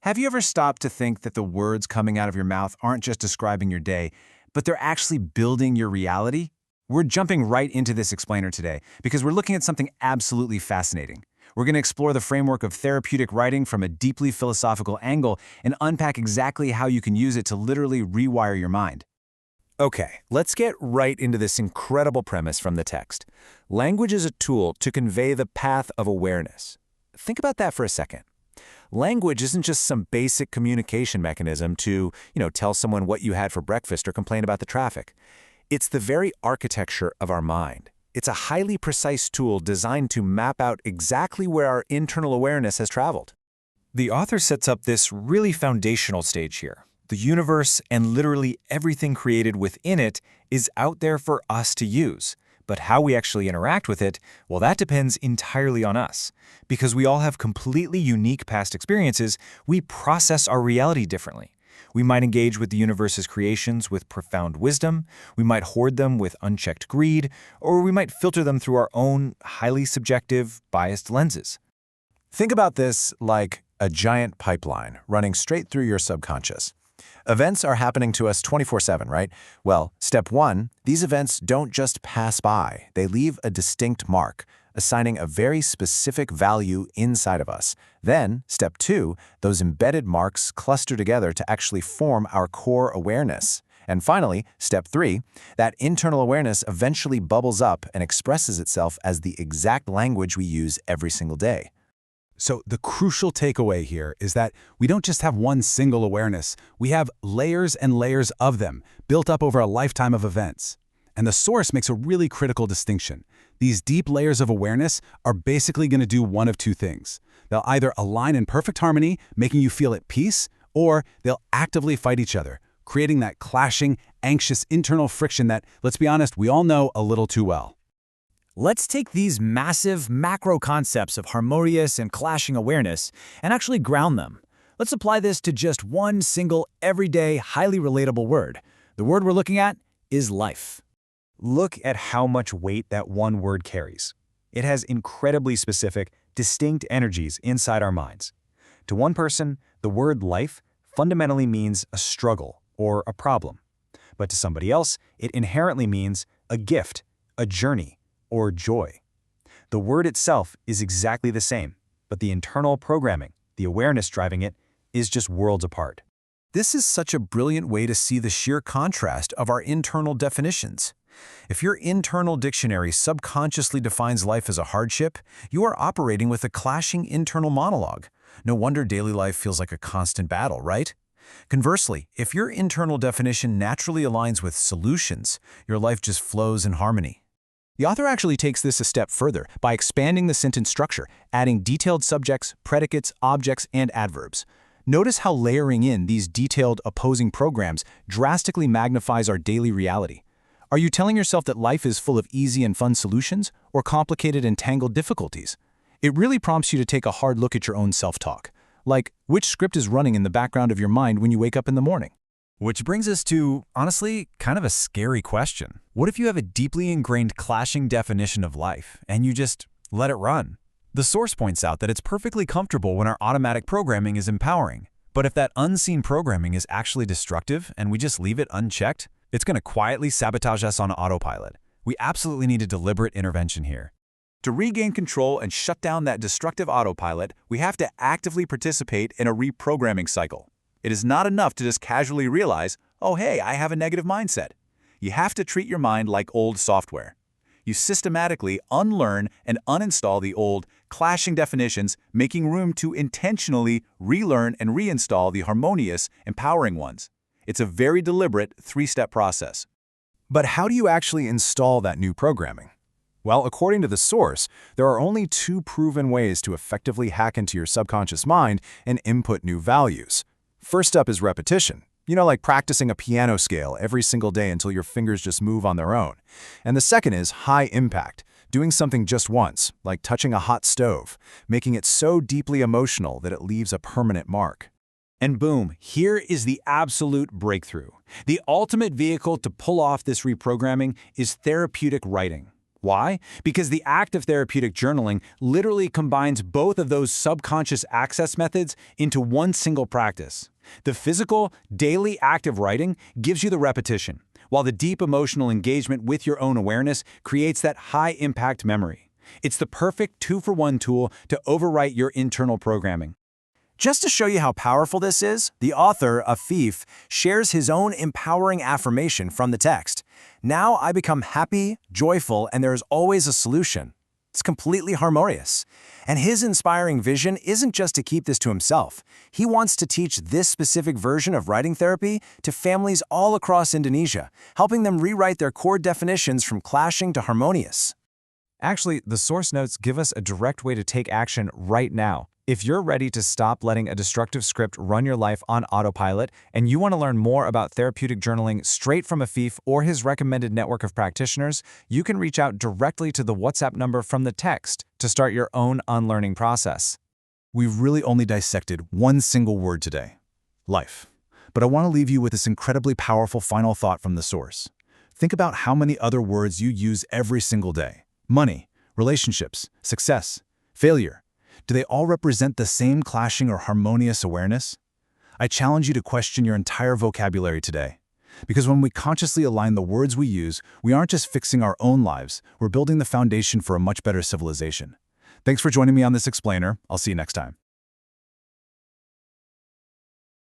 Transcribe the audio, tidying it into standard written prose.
Have you ever stopped to think that the words coming out of your mouth aren't just describing your day, but they're actually building your reality? We're jumping right into this explainer today because we're looking at something absolutely fascinating. We're going to explore the framework of therapeutic writing from a deeply philosophical angle and unpack exactly how you can use it to literally rewire your mind. Okay, let's get right into this incredible premise from the text. Language is a tool to convey the path of awareness. Think about that for a second. Language isn't just some basic communication mechanism to, tell someone what you had for breakfast or complain about the traffic. It's the very architecture of our mind. It's a highly precise tool designed to map out exactly where our internal awareness has traveled. The author sets up this really foundational stage here. The universe and literally everything created within it is out there for us to use. But how we actually interact with it, well, that depends entirely on us. Because we all have completely unique past experiences, we process our reality differently. We might engage with the universe's creations with profound wisdom, we might hoard them with unchecked greed, or we might filter them through our own highly subjective, biased lenses. Think about this like a giant pipeline running straight through your subconscious. Events are happening to us 24/7, right? Well, step one, these events don't just pass by. They leave a distinct mark, assigning a very specific value inside of us. Then, step two, those embedded marks cluster together to actually form our core awareness. And finally, step three, that internal awareness eventually bubbles up and expresses itself as the exact language we use every single day. So the crucial takeaway here is that we don't just have one single awareness, we have layers and layers of them, built up over a lifetime of events. And the source makes a really critical distinction. These deep layers of awareness are basically going to do one of two things. They'll either align in perfect harmony, making you feel at peace, or they'll actively fight each other, creating that clashing, anxious internal friction that, let's be honest, we all know a little too well. Let's take these massive macro concepts of harmonious and clashing awareness and actually ground them. Let's apply this to just one single, everyday, highly relatable word. The word we're looking at is life. Look at how much weight that one word carries. It has incredibly specific, distinct energies inside our minds. To one person, the word life fundamentally means a struggle or a problem. But to somebody else, it inherently means a gift, a journey, or joy. The word itself is exactly the same, but the internal programming, the awareness driving it, is just worlds apart. This is such a brilliant way to see the sheer contrast of our internal definitions. If your internal dictionary subconsciously defines life as a hardship, you are operating with a clashing internal monologue. No wonder daily life feels like a constant battle, right? Conversely, if your internal definition naturally aligns with solutions, your life just flows in harmony. The author actually takes this a step further by expanding the sentence structure, adding detailed subjects, predicates, objects, and adverbs. Notice how layering in these detailed opposing programs drastically magnifies our daily reality. Are you telling yourself that life is full of easy and fun solutions or complicated and tangled difficulties? It really prompts you to take a hard look at your own self-talk. Like, which script is running in the background of your mind when you wake up in the morning? Which brings us to, honestly, kind of a scary question. What if you have a deeply ingrained clashing definition of life, and you just let it run? The source points out that it's perfectly comfortable when our automatic programming is empowering. But if that unseen programming is actually destructive and we just leave it unchecked, it's going to quietly sabotage us on autopilot. We absolutely need a deliberate intervention here. To regain control and shut down that destructive autopilot, we have to actively participate in a reprogramming cycle. It is not enough to just casually realize, oh hey, I have a negative mindset. You have to treat your mind like old software. You systematically unlearn and uninstall the old, clashing definitions, making room to intentionally relearn and reinstall the harmonious, empowering ones. It's a very deliberate three-step process. But how do you actually install that new programming? Well, according to the source, there are only two proven ways to effectively hack into your subconscious mind and input new values. First up is repetition. Like practicing a piano scale every single day until your fingers just move on their own. And the second is high impact, doing something just once, like touching a hot stove, making it so deeply emotional that it leaves a permanent mark. And boom, here is the absolute breakthrough. The ultimate vehicle to pull off this reprogramming is therapeutic writing. Why? Because the act of therapeutic journaling literally combines both of those subconscious access methods into one single practice. The physical, daily act of writing gives you the repetition, while the deep emotional engagement with your own awareness creates that high-impact memory. It's the perfect two-for-one tool to overwrite your internal programming. Just to show you how powerful this is, the author, Afif, shares his own empowering affirmation from the text. Now I become happy, joyful, and there is always a solution. It's completely harmonious. And his inspiring vision isn't just to keep this to himself. He wants to teach this specific version of writing therapy to families all across Indonesia, helping them rewrite their core definitions from clashing to harmonious. Actually, the source notes give us a direct way to take action right now. If you're ready to stop letting a destructive script run your life on autopilot, and you want to learn more about therapeutic journaling straight from Afif or his recommended network of practitioners, you can reach out directly to the WhatsApp number from the text to start your own unlearning process. We've really only dissected one single word today, life. But I want to leave you with this incredibly powerful final thought from the source. Think about how many other words you use every single day. Money, relationships, success, failure. Do they all represent the same clashing or harmonious awareness? I challenge you to question your entire vocabulary today. Because when we consciously align the words we use, we aren't just fixing our own lives, we're building the foundation for a much better civilization. Thanks for joining me on this explainer. I'll see you next time.